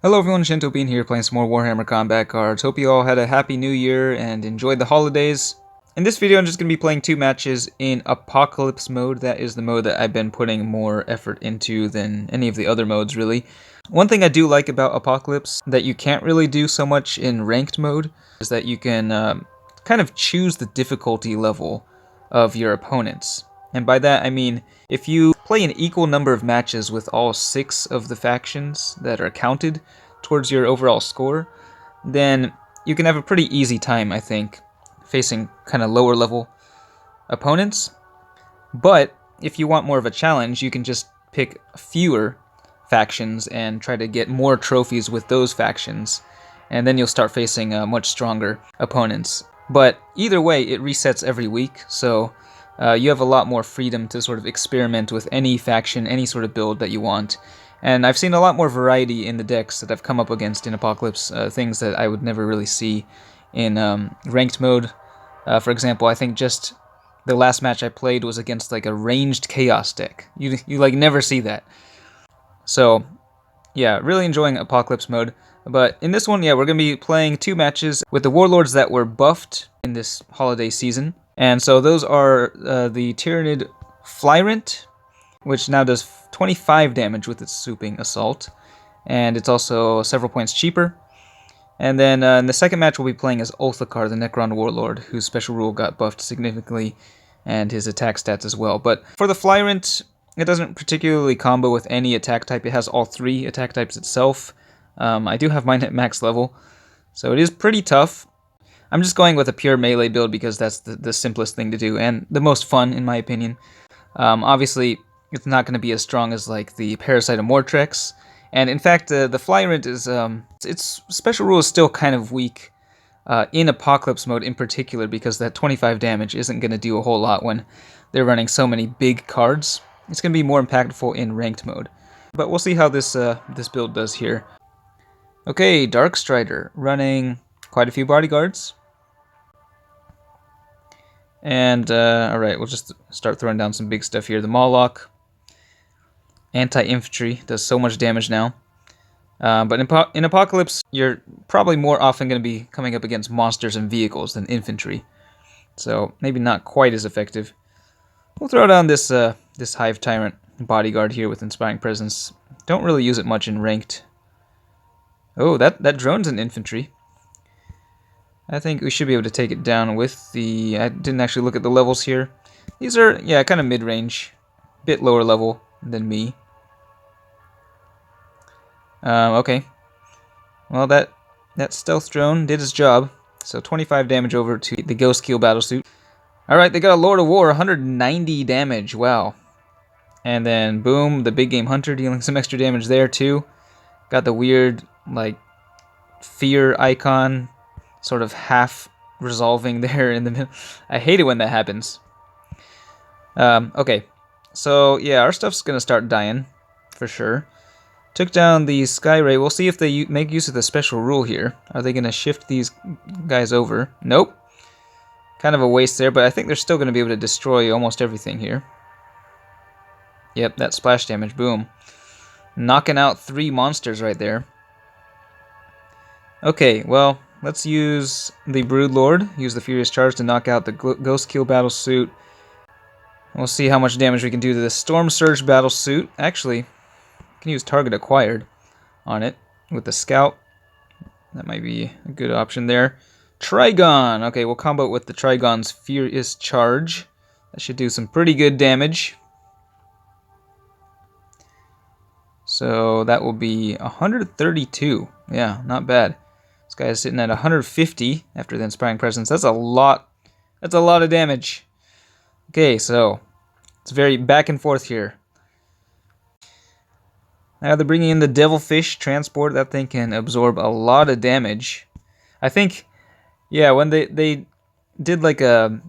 Hello everyone, Shinto Bean here playing some more Warhammer combat cards. Hope you all had a happy new year and enjoyed the holidays. In this video I'm just going to be playing two matches in Apocalypse mode. That is the mode that I've been putting more effort into than any of the other modes really. One thing I do like about Apocalypse that you can't really do so much in ranked mode is that you can kind of choose the difficulty level of your opponents. And by that I mean if you play an equal number of matches with all 6 of the factions that are counted towards your overall score, then you can have a pretty easy time, I think, facing kind of lower level opponents. But if you want more of a challenge, you can just pick fewer factions and try to get more trophies with those factions, and then you'll start facing much stronger opponents. But either way, it resets every week, so you have a lot more freedom to sort of experiment with any faction, any sort of build that you want. And I've seen a lot more variety in the decks that I've come up against in Apocalypse, things that I would never really see in ranked mode. For example, I think just the last match I played was against like a ranged chaos deck. You like never see that. So yeah, really enjoying Apocalypse mode. But in this one, yeah, we're going to be playing 2 matches with the warlords that were buffed in this holiday season. And so those are the Tyrannid Flyrant, which now does 25 damage with its swooping assault, and it's also several points cheaper. And then in the second match we'll be playing as Ulthakar, the Necron warlord, whose special rule got buffed significantly, and his attack stats as well. But for the Flyrant, it doesn't particularly combo with any attack type. It has all 3 attack types itself. I do have mine at max level, so it is pretty tough. I'm just going with a pure melee build because that's the simplest thing to do, and the most fun in my opinion. Obviously, it's not going to be as strong as like the Parasite of Mortrex, and in fact, the Flyrant is its special rule is still kind of weak in Apocalypse mode in particular, because that 25 damage isn't going to do a whole lot when they're running so many big cards. It's going to be more impactful in ranked mode, but we'll see how this this build does here. Okay, Dark Strider running quite a few bodyguards. And, alright, we'll just start throwing down some big stuff here. The Moloch, anti-infantry, does so much damage now. But in Apocalypse, you're probably more often going to be coming up against monsters and vehicles than infantry. So, maybe not quite as effective. We'll throw down this this Hive Tyrant bodyguard here with Inspiring Presence. Don't really use it much in ranked. Oh, that drone's an infantry. I think we should be able to take it down with the... I didn't actually look at the levels here. These are, yeah, kind of mid-range. Bit lower level than me. Okay. Well, that stealth drone did its job. So 25 damage over to the Ghost Keel battlesuit. Alright, they got a Lord of War, 190 damage. Wow. And then, boom, the Big Game Hunter dealing some extra damage there, too. Got the weird, like, fear icon sort of half resolving there in the middle. I hate it when that happens. Okay, so yeah, our stuff's gonna start dying for sure. Took down the Sky Ray. We'll see if they make use of the special rule here. Are they gonna shift these guys over? Nope. Kind of a waste there, but I think they're still gonna be able to destroy almost everything here. Yep, that splash damage, boom. Knocking out 3 monsters right there. Okay, well, let's use the Broodlord, use the Furious Charge to knock out the Ghost Keel battlesuit. We'll see how much damage we can do to the Storm Surge battlesuit. Actually, I can use Target Acquired on it with the Scout. That might be a good option there. Trigon! Okay, we'll combo it with the Trigon's Furious Charge. That should do some pretty good damage. So that will be 132. Yeah, not bad. This guy is sitting at 150 after the Inspiring Presence. That's a lot. That's a lot of damage. Okay, so it's very back and forth here. Now they're bringing in the Devilfish Transport. That thing can absorb a lot of damage. I think, yeah, when they did like a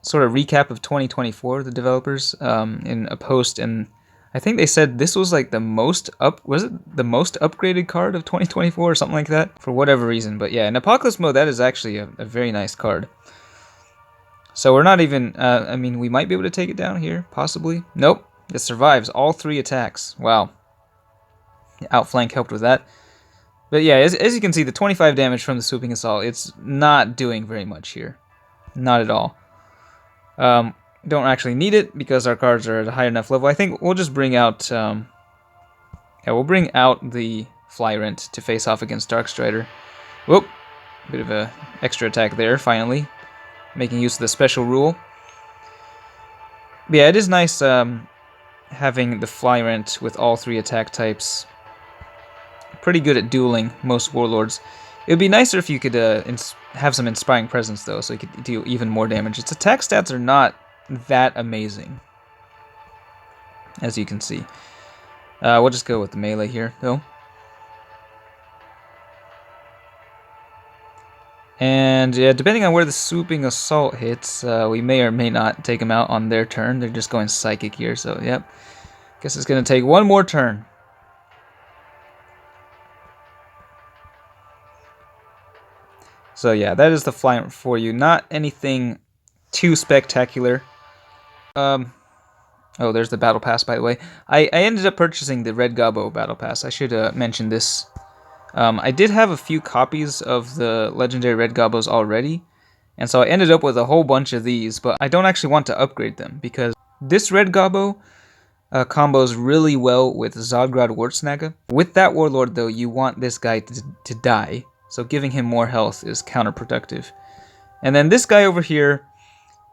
sort of recap of 2024, the developers, in a post, and I think they said this was like the most the most upgraded card of 2024 or something like that, for whatever reason. But yeah, in Apocalypse mode, that is actually a very nice card. So we're not even, I mean, we might be able to take it down here, possibly. Nope, it survives all 3 attacks. Wow. Outflank helped with that. But yeah, as you can see, the 25 damage from the Swooping Assault, it's not doing very much here. Not at all. Don't actually need it because our cards are at a high enough level. I think we'll just bring out... we'll bring out the Flyrant to face off against Darkstrider. Whoop! Bit of a extra attack there, finally. Making use of the special rule. But yeah, it is nice having the Flyrant with all 3 attack types. Pretty good at dueling most warlords. It would be nicer if you could have some Inspiring Presence, though, so you could deal even more damage. Its attack stats are not that amazing, as you can see. We'll just go with the melee here, though. And yeah, depending on where the Swooping Assault hits, we may or may not take them out on their turn. They're just going Psychic here, so yep. Guess it's going to take one more turn. So yeah, that is the Flyrant for you. Not anything too spectacular. Oh, there's the Battle Pass, by the way. I ended up purchasing the Red Gobbo Battle Pass. I should mention this. I did have a few copies of the Legendary Red Gobbos already, and so I ended up with a whole bunch of these, but I don't actually want to upgrade them, because this Red Gobbo combos really well with Zodgrod Wartsnaga. With that Warlord, though, you want this guy to die, so giving him more health is counterproductive. And then this guy over here,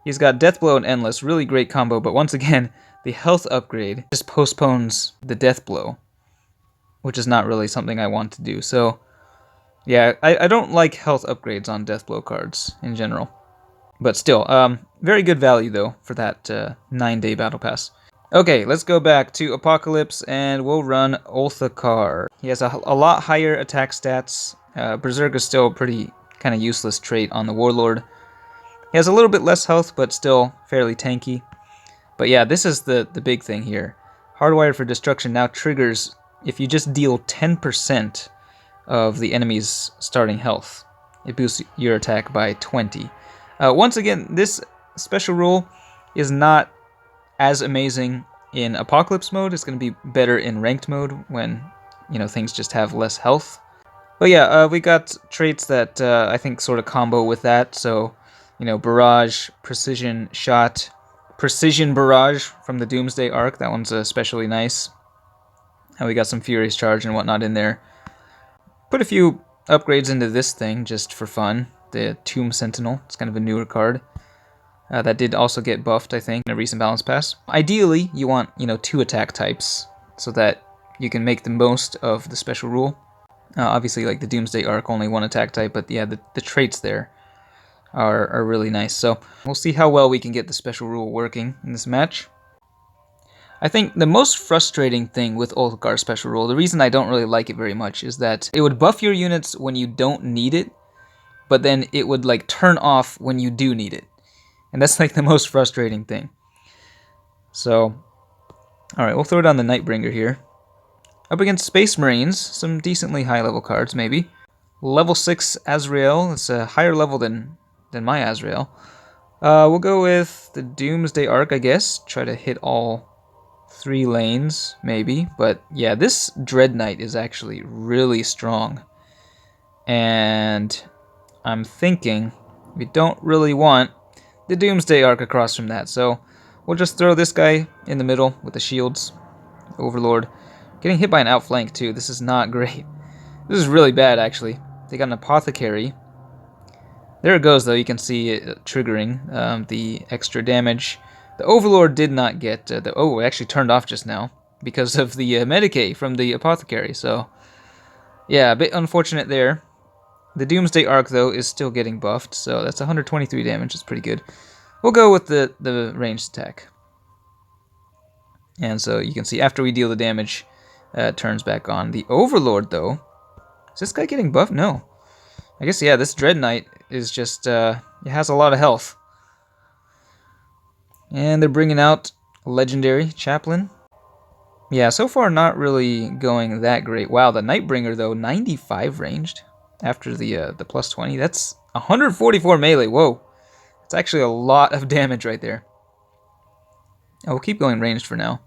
he's got Deathblow and Endless, really great combo, but once again, the health upgrade just postpones the Deathblow, which is not really something I want to do. So, yeah, I don't like health upgrades on Deathblow cards in general. But still, very good value, though, for that 9-day Battle Pass. Okay, let's go back to Apocalypse, and we'll run Ulthakar. He has a lot higher attack stats. Berserk is still a pretty kind of useless trait on the Warlord. He has a little bit less health, but still fairly tanky. But yeah, this is the big thing here. Hardwired for Destruction now triggers if you just deal 10% of the enemy's starting health. It boosts your attack by 20. Once again, this special rule is not as amazing in Apocalypse mode. It's going to be better in Ranked mode when, you know, things just have less health. But yeah, we got traits that I think sort of combo with that. So, you know, Barrage, Precision Shot, Precision Barrage from the Doomsday Arc. That one's especially nice. And we got some Furious Charge and whatnot in there. Put a few upgrades into this thing just for fun. The Tomb Sentinel. It's kind of a newer card. That did also get buffed, I think, in a recent Balance Pass. Ideally, you want, you know, 2 attack types so that you can make the most of the special rule. Obviously, like the Doomsday Arc, only 1 attack type, but yeah, the traits there are really nice. So we'll see how well we can get the special rule working in this match. I think the most frustrating thing with Ulthakar special rule, the reason I don't really like it very much, is that it would buff your units when you don't need it, but then it would like turn off when you do need it. And that's like the most frustrating thing. So, alright, we'll throw down the Nightbringer here. Up against Space Marines, some decently high level cards maybe. Level 6 Azrael, it's a higher level than my Azrael. We'll go with the Doomsday Arc, I guess. Try to hit all 3 lanes, maybe. But yeah, this Dread Knight is actually really strong. And I'm thinking we don't really want the Doomsday Arc across from that. So we'll just throw this guy in the middle with the shields. Overlord. Getting hit by an outflank too. This is not great. This is really bad, actually. They got an Apothecary. There it goes, though. You can see it triggering the extra damage. The Overlord did not get... oh, it actually turned off just now because of the Medicae from the Apothecary. So, yeah, a bit unfortunate there. The Doomsday Arc, though, is still getting buffed. So that's 123 damage. That's pretty good. We'll go with the ranged attack. And so you can see after we deal the damage, it turns back on. The Overlord, though... Is this guy getting buffed? No. I guess, yeah, this Dread Knight is just... it has a lot of health. And they're bringing out Legendary Chaplain. Yeah, so far not really going that great. Wow, the Nightbringer, though, 95 ranged after the plus 20. That's 144 melee. Whoa. It's actually a lot of damage right there. Oh, we'll keep going ranged for now.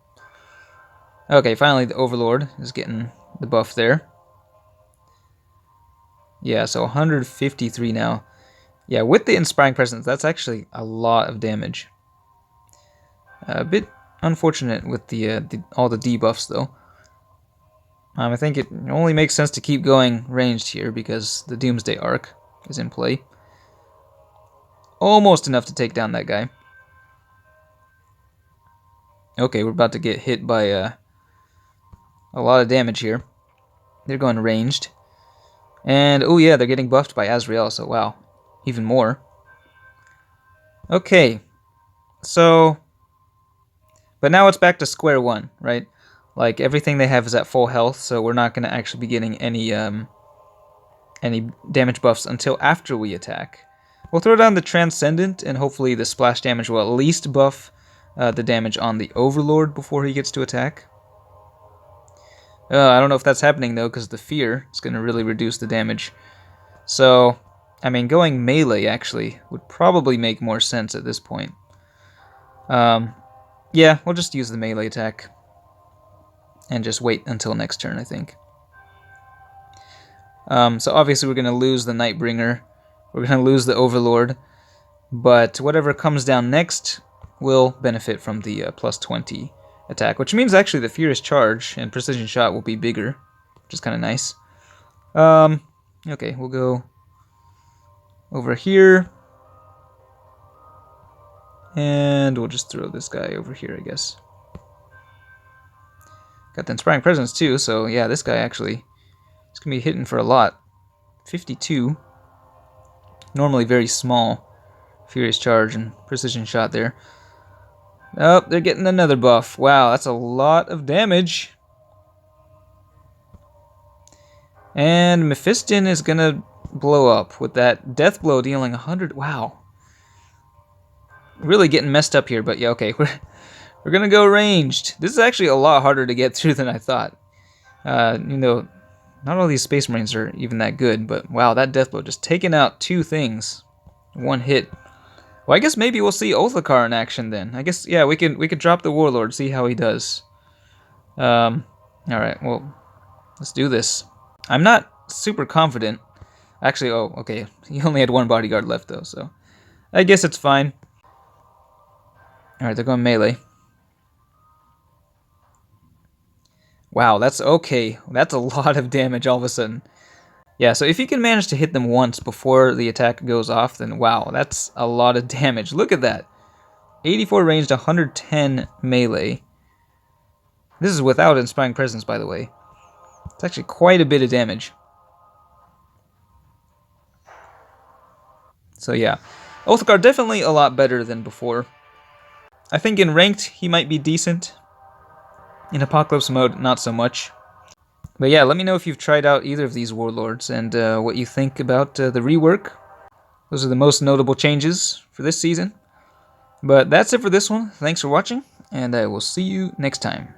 Okay, finally the Overlord is getting the buff there. Yeah, so 153 now. Yeah, with the Inspiring Presence, that's actually a lot of damage. A bit unfortunate with all the debuffs, though. I think it only makes sense to keep going ranged here because the Doomsday Arc is in play. Almost enough to take down that guy. Okay, we're about to get hit by a lot of damage here. They're going ranged. And, oh yeah, they're getting buffed by Azrael, so wow, even more. Okay, so... But now it's back to square one, right? Like, everything they have is at full health, so we're not going to actually be getting any damage buffs until after we attack. We'll throw down the Transcendent, and hopefully the splash damage will at least buff the damage on the Overlord before he gets to attack. I don't know if that's happening, though, because the Fear is going to really reduce the damage. So, I mean, going melee, actually, would probably make more sense at this point. Yeah, we'll just use the melee attack. And just wait until next turn, I think. So obviously we're going to lose the Nightbringer. We're going to lose the Overlord. But whatever comes down next will benefit from the plus 20 attack. Which means actually the Furious Charge and Precision Shot will be bigger. Which is kind of nice. Okay, we'll go over here. And we'll just throw this guy over here, I guess. Got the Inspiring Presence too, so yeah, this guy actually is going to be hitting for a lot. 52. Normally very small. Furious Charge and Precision Shot there. Oh, they're getting another buff. Wow, that's a lot of damage. And Mephiston is going to blow up with that Death Blow dealing 100. Wow. Really getting messed up here, but yeah, okay. We're going to go ranged. This is actually a lot harder to get through than I thought. You know, not all these Space Marines are even that good, but wow, that Death Blow just taking out two things. One hit. Well, I guess maybe we'll see Ulthakar in action then. I guess, yeah, we could drop the Warlord, see how he does. Alright, well, let's do this. I'm not super confident. Actually, oh, okay. He only had one bodyguard left, though, so I guess it's fine. Alright, they're going melee. Wow, that's okay. That's a lot of damage all of a sudden. Yeah, so if you can manage to hit them once before the attack goes off, then wow, that's a lot of damage. Look at that. 84 ranged, 110 melee. This is without Inspiring Presence, by the way. It's actually quite a bit of damage. So yeah, Ulthakar definitely a lot better than before. I think in ranked, he might be decent. In Apocalypse mode, not so much. But yeah, let me know if you've tried out either of these Warlords and what you think about the rework. Those are the most notable changes for this season. But that's it for this one. Thanks for watching, and I will see you next time.